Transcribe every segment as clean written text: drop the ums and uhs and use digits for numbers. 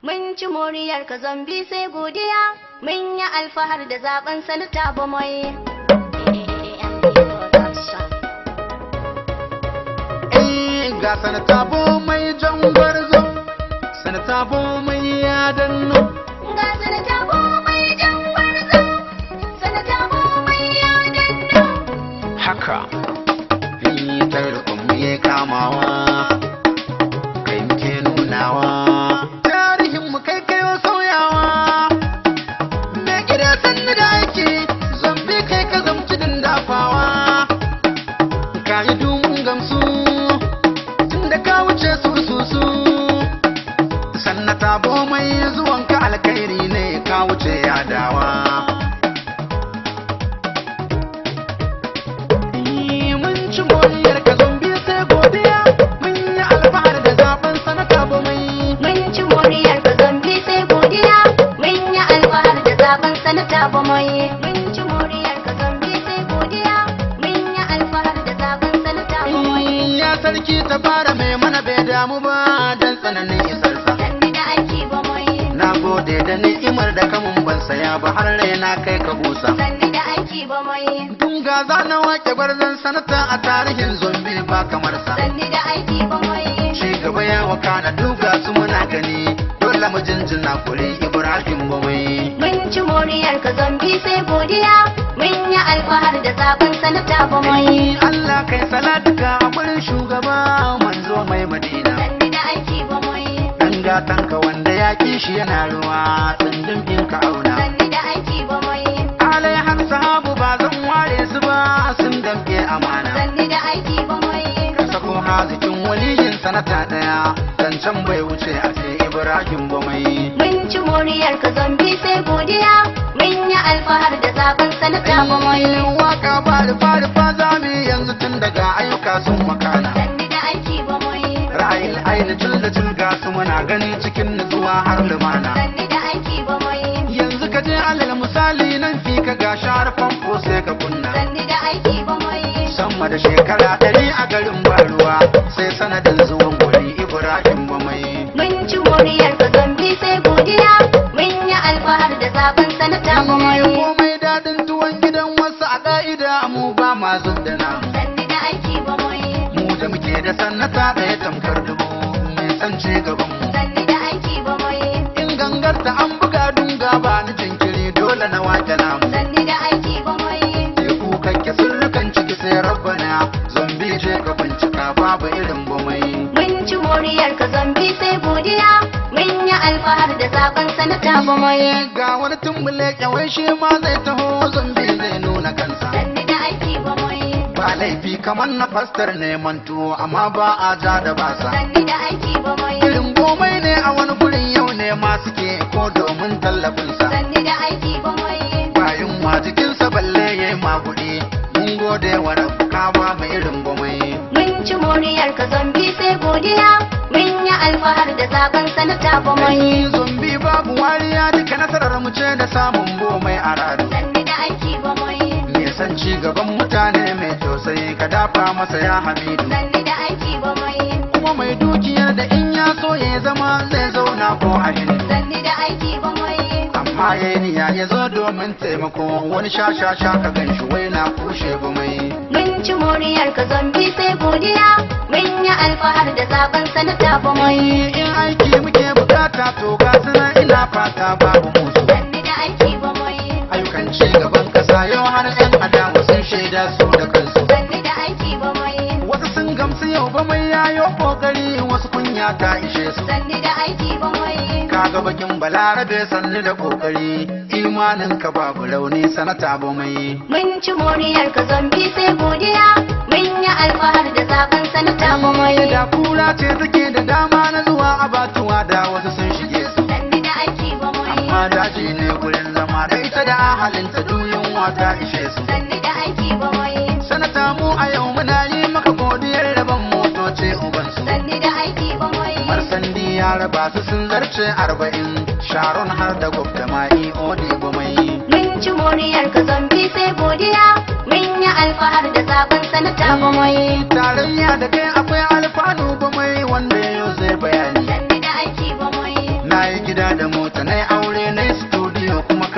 Mun ci moriyar ka zambi sai godiya, mun yi alfahar da zaben sanata ba mai. Ga sanata bo mai jan gwarzo, sanata bo mai ya danno. Ga sanata bo mai jan gwarzo, sanata bo mai ya danno. Haka, tarkon mu ya kamawa, kai muke nunawa. Tarihin mu kai kayo sauyawa, me gida sannu da ake, zambi kai ka zamci din dafawa. Ka yi dumun gamsu. Ka wuce su sannata bo mai zuwanka alkhairi ne ka wuce yadawa. Mun ci moriyar ka zombi sai godiya, mun yi alfahar da zaben sanata bo mai. Mun ci moriyar ka zambi sai godiya, mun yi alfahar da zaben sanata ba mai. Mun ci moriyar ka zambi sai godiya, mun yi alfahar da zaben sanata ba mai. Ya sarki ta fara mai mana bai damu ba dan tsananin isarsa. Sanni da aiki ba mai. Na gode da ni'imar da kamun ban saya ba har raina kai ka busa. Sanni da aiki ba mai. Dunga za na wake gwarzon sanata a tarihin zombi ba kamar sa. Sanni da aiki ba mai. Ci gaba ya wakana duga su muna gani dole mu jinjina kuri Ibrahim ba mai. Mun ci moriyar ka zambi sai godiya, mun yi alfahar da zaben sanata ba mai. Allah kai salatuka a gurin shugaba manzo mai Madina. Sanni da aiki ba mai. Dan gatanka wanda ya kishi yana ruwa tsindin ka auna. Sanni da aiki ba mai. Alai har sahabu ba zan ware su ba sun damke amana. Sanni da aiki ba mai. Ka sako hazikin waliyin sanata daya zancen bai wuce a ce Ibrahim ba mai. Mun ci moriyar ka zambi sai godiya, mun yi alfahar da zaben sanata ba mai. Waka ba rufa za mu yi yanzu tun daga ayyuka sun makana. Sanni da aiki ba mai. Ra'ayin aini da ga su muna gani cikin nutsuwa har lumana. Sanni da aiki ba mai. Yanzu ka je alal misali nan fi ka ga shahar famfo sai ka kunna. Sanni da aiki ba mai. Sama da shekara 100 a garin ba ruwa sai sanadin zuwan gwani Ibrahim ba mai. Mun ci moriyar ka zambi sai godiya, mun yi alfahar da zaben sanata ba mai. Komai daɗin tuwon gidan wasu a ƙa'ida mu ba ma zub da namu. Sanni da aiki ba mai. Mu da muke da sannata ɗaya tamkar dubu mai sance gaban mu. Sanni da aiki ba mai. In gangar da an buga dunga ba ni jinkiri dole na wake namu. Sanni da aiki ba mai. Teku kakke sirrukan ciki sai rabbana zombi je ka bincika babu irin bamai. Mun ci moriyar ka zambi sai godiya, mun yi alfahar da zaben sanata ba mai. Ga wani tumbule kyawai shi ma zai taho zombi zai nuna kansa. Sanni da aiki ba mai. Ba laifi kamar na fastar neman tuwo amma ba a ja da basa. Sanni da aiki ba mai. Irin komai ne a wani gurin yau ne ma suke ko domin tallafinsa. Sanni da aiki ba mai. Bayan wa jikinsa balle ya yi maguɗi mun gode wa rabuka ba mu irin gomai. Mun ci moriyar ka zambi sai godiya, mun yi alfahar da zaben sanata ba mai. Zombi babu wariya duka nasarar mu ce da samun bomai a rado. Sanni da aiki ba mai. Me san ci gaban mutane mai tausayi ka dafa masa ya Hamidu. Sanni da aiki ba mai. Kuma mai dukiyar da in ya so ya zama zai zauna ko a hindu. Sanni da aiki ba mai. Amma ya yi niyya ya zo domin taimako wani sha ka gan shi wai na kushe ba mai. Mun ci moriyar ka zambi sai godiya, mun yi alfahar da zaben sanata ba mai. In aiki muke bukata to ga suna ina fata babu musu. Sanni da aiki ba mai. Ayyukan ci gaban kasa yau har 'yan adawa sun shaida su da kansu. Sanni da aiki ba mai. Wasu sun gamsu yau ba mai yayo kokari wasu kunya ta ishe su. Sanni da aiki ba mai. Kaga bakin balarabe sanni da kokari imanin ka babu rauni sanata ba mai. Mun ci moriyar ka zambi sai godiya, mun yi alfahar da zaben sanata ba mai. Da kura ce take da dama na zuwa abatuwa da wasu sun shige su. Sanni da aiki ba mai. Amma daji ne gurin zama da ita da ahalinta duyin wata ishe su. Sanni da aiki ba mai. Sanata mu a yau muna yi maka godiyar rabon motoci ubansu. Sanni da aiki ba mai. Marsandi ya raba su sun zarce 40 Sharon har da gwabta ma'i odi ba mai. Mun ci moriyar ka zambi sai godiya, mun yi alfahar da zaben sanata ba mai. Tarayya da kai akwai alfanu ba mai wanda yau zai bayani. Sanni da aiki ba mai. Na yi gida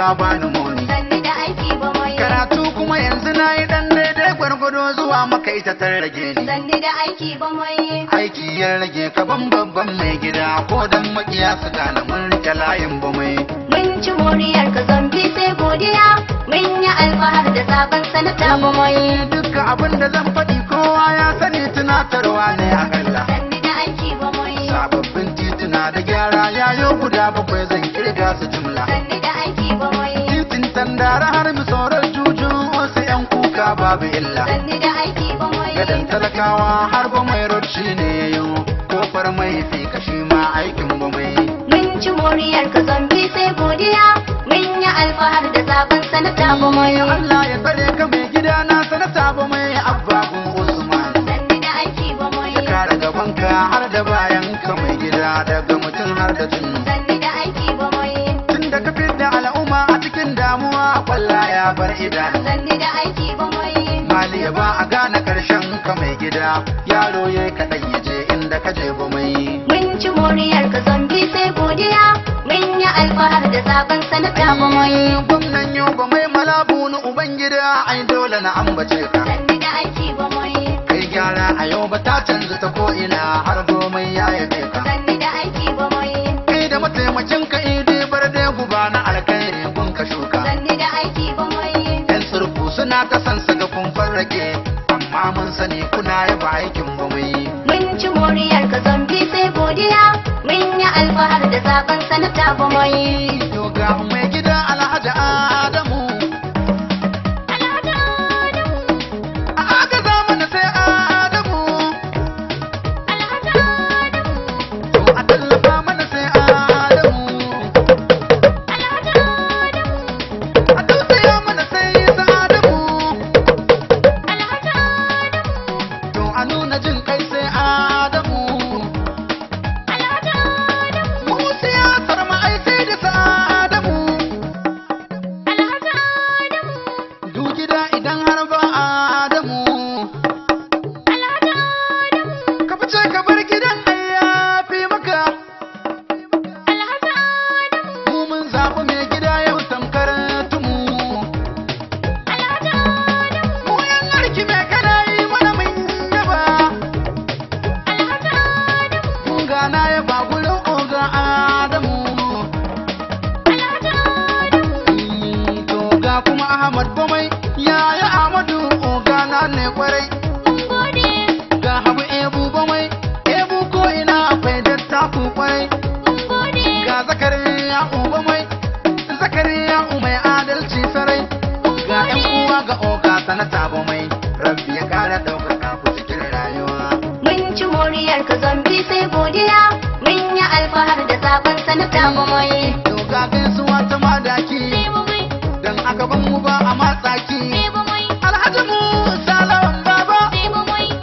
ka bani moni. Sanni da aiki ba mai. Karatu kuma yanzu na yi dan daidai gwargwado zuwa maka ita ta rage ni. Sanni da aiki ba mai. Aiki ya rage ka ban babban mai gida ko dan makiya su gane mun rike layin ba mai. Mun ci moriyar ka zambi sai godiya. Mun yi alfahar da sabon sanata ba mai. Dukka abin da zan faɗi kowa ya sani tunatarwa ne a kalla. Sanni da aiki ba mai. Sababbin tituna da gyara yayo guda bakwai zan kirga su jumla. Sanni da aiki ba mai. Titin tandara har mu sauran juju wasu 'yan kuka babu illa. Sanni da aiki ba mai. Gadan talakawa har ba mai roci ne yayo kofar mai fi kashi ma aikin ba mai. Mun ci moriyar ka zambi sai godiya. Mun yi alfahar da sabon sanata ba mai. Allah ya tsare ka mai gida na sanata ba mai abba kun Usman. Sanni da aiki ba mai. Ya kare gabanka har da bayan ka mai gida daga mutum har da tunnu. Sanni da aiki ba mai. Tun da ka fidda al'umma a cikin damuwa kwalla ya bar idanu. Sanni da aiki ba mai. Maliya ba a gane karshen ka mai gida yaro ya kaɗan ya je inda ka je ba mai. Mun ci moriyar ka zambi sai godiya. Mun yi alfahar da sabon sanata ba mai. Gwamnan yau ba mai malabu na ubangida ai dole na ambace ka. Sanni da aiki ba mai. Kai gyara a yau ba ta canza ta ko ina har gomai ya yabe ka. Sanni da aiki ba mai. Kai da mataimakin ka idi bar da guba na alkhairi kun ka shuka. Sanni da aiki ba mai. Yan surfu suna ta san saka kun farrake amma mun sani kuna yaba aikin ba mai. Mun ci moriyar ka zambi sai godiya. Mun yi alfahar da sabon sanata ba mai. Yoga mai gida Alhaji Adamu. A aka zamana sai Adamu. To a tallafa mana sai Adamu. A tausaya mana sai Adamu. To a nuna jin kai sai Adamu. Mu siyasar mu ai sai da Adamu. Du gida idan har ba Adamu. Ka fice ka bar gidan ai ya fi maka. Mu mun zaɓi mai gida yau tamkar tumu. Mu yan arki mai kana yi mana mun yaba. Mun gana yaba gurin oga Adamu. To ga kuma Ahmad Bomai yaya Ahmadu oga na ne kwarai. Ga Habu Ebu Bomai Ebu ko ina akwai dattaku kwarai. Ga Zakariya Bomai Zakariya mai adalci sarai. Ga 'yan uwa ga oga sanata Bomai Rabbi ya kara ɗaukaka ku cikin rayuwa. Mun ci moriyar ka zambi sai godiya. Mun yi alfahar da sabon sanata ba mai. To ga gaisuwa ta madaki dan a gaban mu ba a matsaki. Alhaji Musa Lawan Baba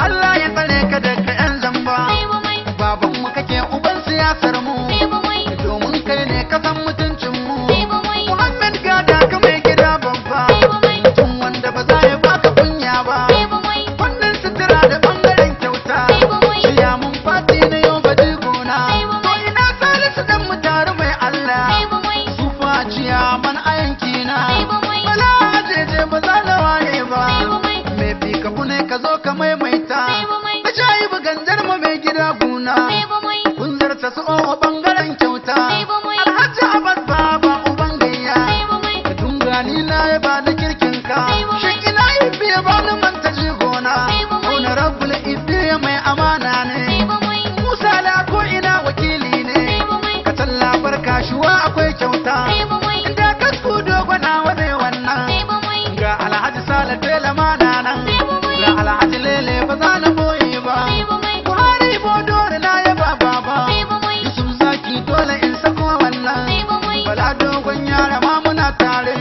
Allah ya tsare ka daga 'yan zamba. Baban mu kake uban siyasar mu domin kai ne ka san mutuncin mu. Muhammad Gada ka mai gida babba mutum wanda ba za ya baka kunya ba. Wannan sutura da bangaren kyauta shiya mun fati na yau ba gona. To ina Salisu dan mu tare mai Allah su faciya man a yankina. Bala ajeje ba za na waye ba me fi ka ne ka zo ka maimaita. Ka shayi buganjar mu mai gida guna kun zarta su o bangaren kyauta. Alhaji Abbas Baba uban gayya ka tunga ni na yaba da kirkin ka. Shin ina ife ba ni manta jigona. Honorable ife mai amana ne. Musa da ko ina wakili ne. Ka tallafar kashuwa akwai kyauta. Da kasku dogona wane wannan. Ga Alhaji Sale Tela mana nan. Ga Alhaji Lele ba za na boye ba. Buhari Bodore na yaba baba. Yusuf Zaki dole in sako wannan. Bala dogon yara ma muna tare.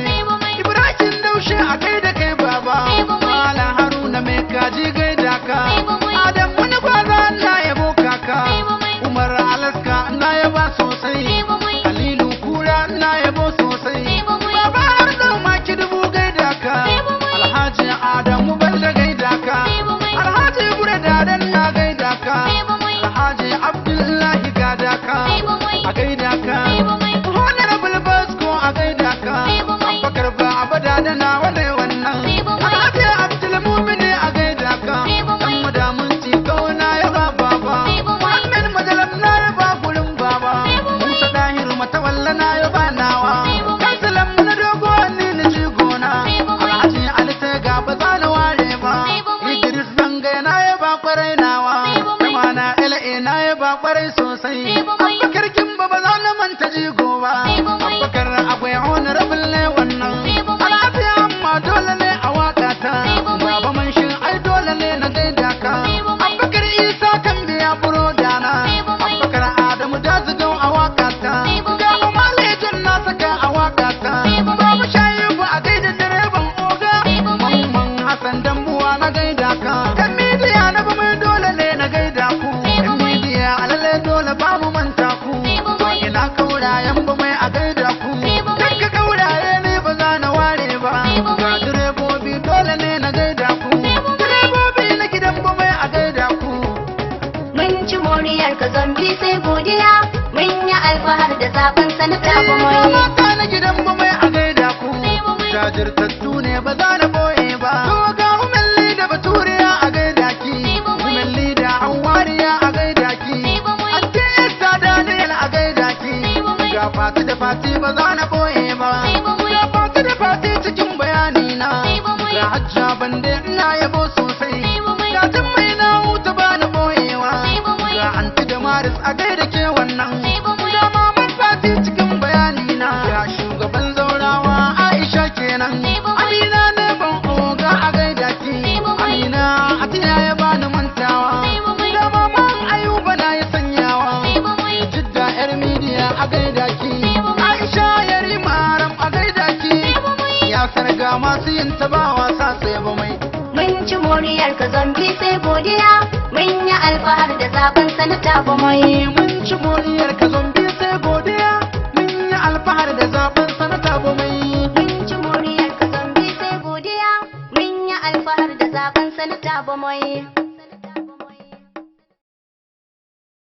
Ibrahim Daushe a kai da kai baba. Malam Haruna mai kaji gaida ka. Adam wani gwaza na yabo kaka. Umar Alaska na yaba sosai. Halilu Kura na yabo sosai. Baba har da maki dubu gaida ka. Alhaji Adamu Bello gaida ka. Alhaji Burada dan na gaida ka. Alhaji Abdullahi gada ka. A gaida ka. Honorable Basko a gaida ka. gidan ba mai a gaida ku. Duka kauraye ne ba za na ware ba. Ga direbobi dole ne na gaida ku. Direbobi na gidan ba mai a gaida ku. Mun ci moriyar ka zambi sai godiya. Mun yi alfahar da zaben sanata ba mai. Mata na gidan ba mai a gaida ku. Jajirtattu ne ba za na boye ba. To ga umelli da baturiya a gaida ki. Umelli da hawariya a gaida ki. Ante ta Daniel a gaida ki. Ga fati da fati ba za na boye ba. Ga fati da fati cikin bayani na. Ga hajja bande ina yabo sosai. Ga jummai na huta ba na boyewa. Ga anti da maris a gaida ke wannan. Ga maman fati cikin bayani na. Ga shugaban zaurawa Aisha kenan. Amina ne ban oga a gaida ki. Amina a tiya ya bani mantawa. Ga maman Ayuba na ya sanyawa. Jidda yar midiya a gaida ki. Aisha yari maram a gaida ki. Ya sarga masu yin ta ba wasa sai ba mai. Mun ci moriyar ka zambi sai godiya. Mun yi alfahar da zaben sanata ba mai. Mun ci moriyar ka zombi sai godiya. Mun yi alfahar da zaben sanata ba mai. Mun ci moriyar ka zambi sai godiya. Mun yi alfahar da zaben sanata ba mai.